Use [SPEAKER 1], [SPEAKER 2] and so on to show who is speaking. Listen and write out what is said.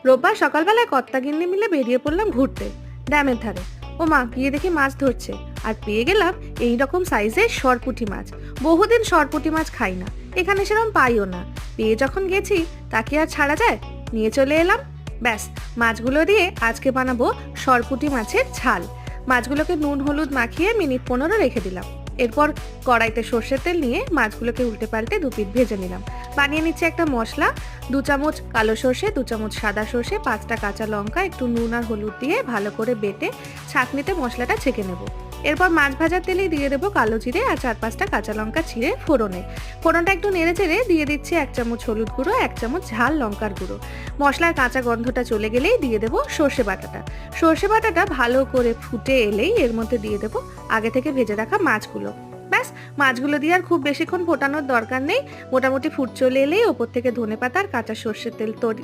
[SPEAKER 1] রোববার সকালবেলায় কর্তাগিন্নি মিলে বেরিয়ে পড়লাম ঘুরতে ড্যামের ধারে। ও মা, গিয়ে দেখি মাছ ধরছে, আর পেয়ে গেলাম এই রকম সাইজের সরপুঁটি মাছ। বহুদিন সরপুঁটি মাছ খাই না, এখানে সেরকম পাইও না। পেয়ে যখন গেছি তাকে আর ছাড়া যায়? নিয়ে চলে এলাম। ব্যাস, মাছগুলো দিয়ে আজকে বানাবো সরপুঁটি মাছের ঝাল। মাছগুলোকে নুন হলুদ মাখিয়ে মিনিট 15 রেখে দিলাম। এরপর কড়াইতে সর্ষের তেল নিয়ে মাছগুলোকে উল্টে পাল্টে দুপিঠ ভেজে নিলাম। বানিয়ে নিচ্ছে একটা মশলা। 2 চামচ কালো সর্ষে, 2 চামচ সাদা সর্ষে, 5টা কাঁচা লঙ্কা, একটু নুন আর হলুদ দিয়ে ভালো করে বেটে ছাঁকনিতে মশলাটা ছেঁকে নেব। এরপর মাছ ভাজার তেলেই দিয়ে দেবো কালো জিরে আর 4-5টা কাঁচা লঙ্কা ছিঁড়ে ফোড়নে। ফোড়নটা একটু নেড়ে চেড়ে দিয়ে দিচ্ছি 1 চামচ হলুদ গুঁড়ো, 1 চামচ ঝাল লঙ্কার গুঁড়ো। মশলার কাঁচা গন্ধটা চলে গেলেই দিয়ে দেবো সর্ষে বাটাটা। সর্ষে বাটাটা ভালো করে ফুটে এলেই এর মধ্যে দিয়ে দেবো আগে থেকে ভেজে রাখা মাছগুলো। ব্যাস, মাছগুলো দিয়ে আর খুব বেশিক্ষণ ফোটানোর দরকার নেই। মোটামুটি ফুট চলে এলেই ওপর থেকে ধনেপাতা আর কাঁচা সর্ষের তেল